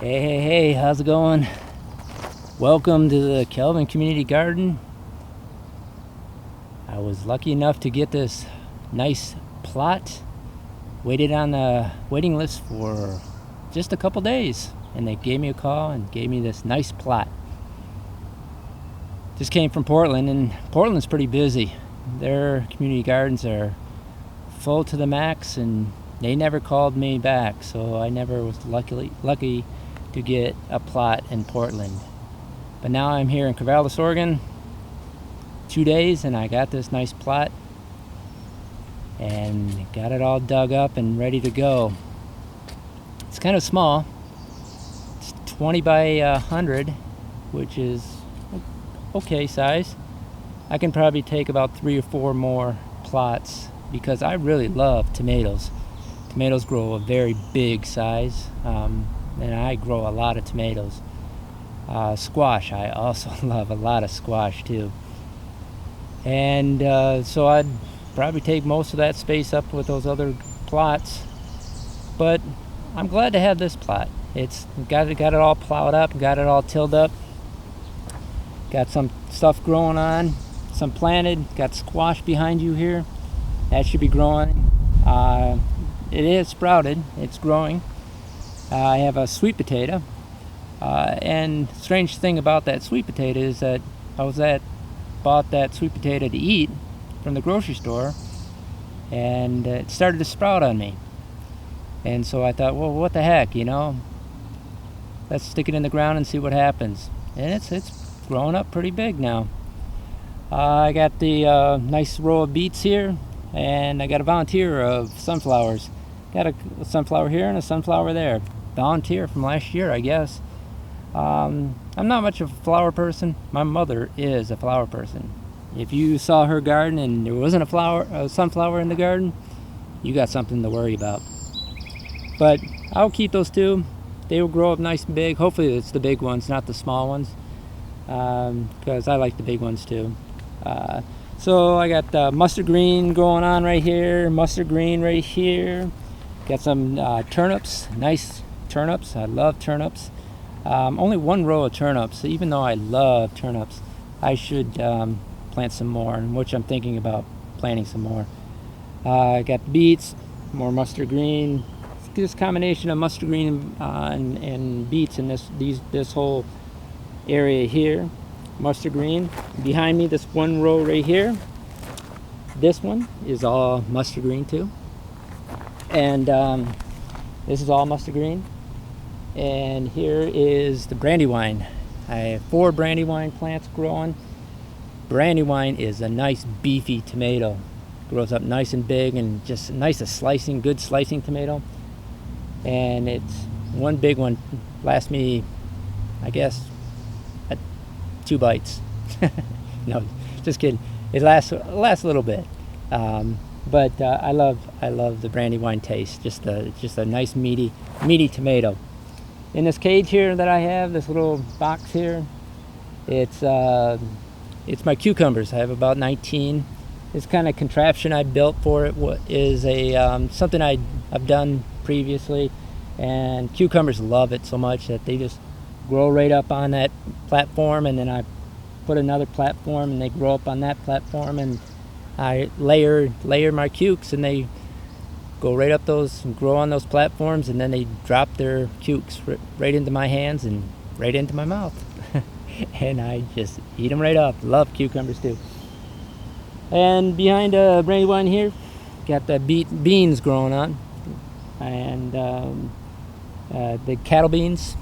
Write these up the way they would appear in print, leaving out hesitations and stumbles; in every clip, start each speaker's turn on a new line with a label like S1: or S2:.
S1: Hey, how's it going? Welcome to the Kelvin Community Garden. I was lucky enough to get this nice plot. Waited on the waiting list for just a couple days, and they gave me a call and gave me this nice plot. Just came from Portland, and Portland's pretty busy. Their community gardens are full to the max, and they never called me back, so I never was lucky to get a plot in Portland. But now I'm here in Corvallis, Oregon, 2 days, and I got this nice plot and got it all dug up and ready to go. It's kind of small. It's 20 by 100, which is okay size. I can probably take about 3 or 4 more plots because I really love tomatoes. Tomatoes grow a very big size, and I grow a lot of tomatoes. Squash, I also love a lot of squash too. And so I'd probably take most of that space up with those other plots. But I'm glad to have this plot. It's got it all plowed up, got it all tilled up. Got some stuff growing on, some planted, got squash behind you here. That should be growing. It is sprouted, it's growing. I have a sweet potato. And strange thing about that sweet potato is that bought that sweet potato to eat from the grocery store, and it started to sprout on me. And so I thought, well, what the heck, let's stick it in the ground and see what happens. And it's growing up pretty big now. I got the nice row of beets here, and I got a volunteer of sunflowers. Got a sunflower here and a sunflower there. Volunteer from last year, I guess. I'm not much of a flower person. My mother is a flower person. If you saw her garden and there wasn't a sunflower in the garden, you got something to worry about. But I'll keep those two. They will grow up nice and big. Hopefully it's the big ones, not the small ones, because I like the big ones too. So I got mustard green going on right here, mustard green right here. Got some turnips, nice turnips. I love turnips. Only one row of turnips. Even though I love turnips, I should plant some more, which I'm thinking about planting some more. I got beets, more mustard green. This combination of mustard green and beets in this whole area here. Mustard green. Behind me, this one row right here. This one is all mustard green too. And this is all mustard green. And here is the brandywine. I have 4 brandywine plants growing. Brandywine is a nice beefy tomato. Grows up nice and big and just nice good slicing tomato. And it's one big one lasts me, I guess, 2 bites. No, just kidding. It lasts a little bit. But I love the brandywine taste. Just a nice meaty tomato. In this cage here that I have, this little box here, it's my cucumbers. I have about 19. This kind of contraption I built for it is something I've done previously, and cucumbers love it so much that they just grow right up on that platform, and then I put another platform and they grow up on that platform, and I layer my cukes, and they go right up those and grow on those platforms, and then they drop their cukes right into my hands and right into my mouth. And I just eat them right up. Love cucumbers too. And behind brandywine here, got the beans growing on, and the cattle beans.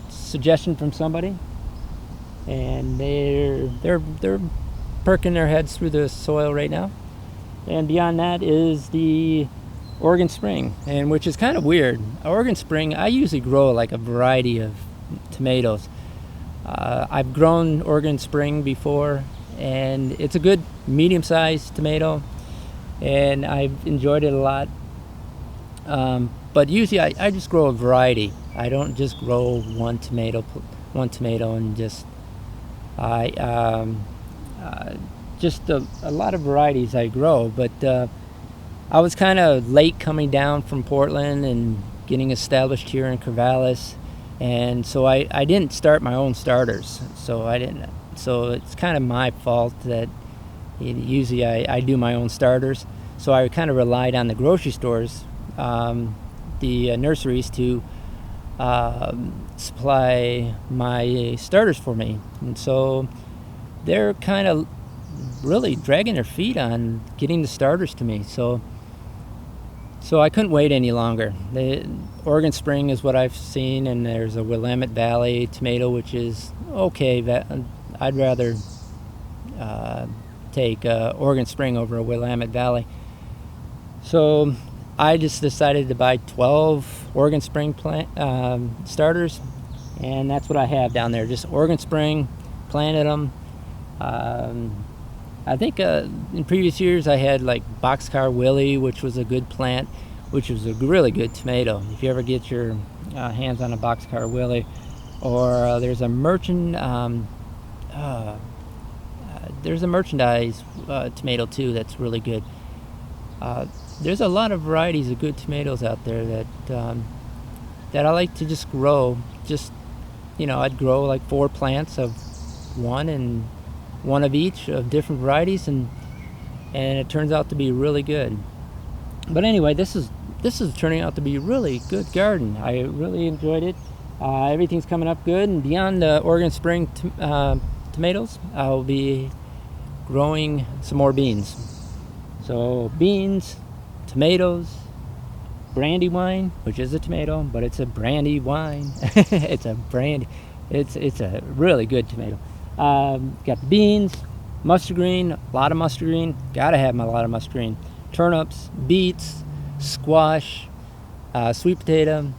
S1: Suggestion from somebody, and they're perking their heads through the soil right now. And beyond that is the Oregon Spring, and which is kind of weird. Oregon Spring, I usually grow like a variety of tomatoes. I've grown Oregon Spring before, and it's a good medium-sized tomato, and I've enjoyed it a lot. But usually I just grow a variety. I don't just grow one tomato and just a lot of varieties I grow. But I was kind of late coming down from Portland and getting established here in Corvallis, and so I didn't start my own starters. So it's kind of my fault that usually I do my own starters. So I kind of relied on the grocery stores, the nurseries, to supply my starters for me. And so they're kind of really dragging their feet on getting the starters to me. So I couldn't wait any longer. The Oregon Spring is what I've seen, and there's a Willamette Valley tomato, which is okay. I'd rather take Oregon Spring over a Willamette Valley. So I just decided to buy 12 Oregon Spring starters, and that's what I have down there. Just Oregon Spring, planted them. I think in previous years I had like Boxcar Willie, which was a good plant, which was a really good tomato. If you ever get your hands on a Boxcar Willie, or there's a merchandise tomato too that's really good. There's a lot of varieties of good tomatoes out there that I like to just grow. Just, I'd grow like 4 plants of one of each of different varieties, and it turns out to be really good. But anyway, this is turning out to be a really good garden. I really enjoyed it. Everything's coming up good, and beyond the Oregon Spring tomatoes, I'll be growing some more beans. So beans, tomatoes, brandy wine, which is a tomato, but it's a brandy wine. It's a really good tomato. Got beans, mustard green, a lot of mustard green. Gotta have a lot of mustard green. Turnips, beets, squash, sweet potato.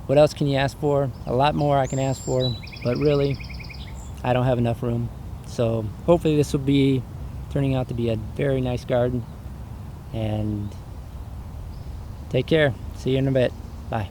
S1: What else can you ask for? A lot more I can ask for, but really, I don't have enough room. So hopefully this will be turning out to be a very nice garden. And take care. See you in a bit. Bye.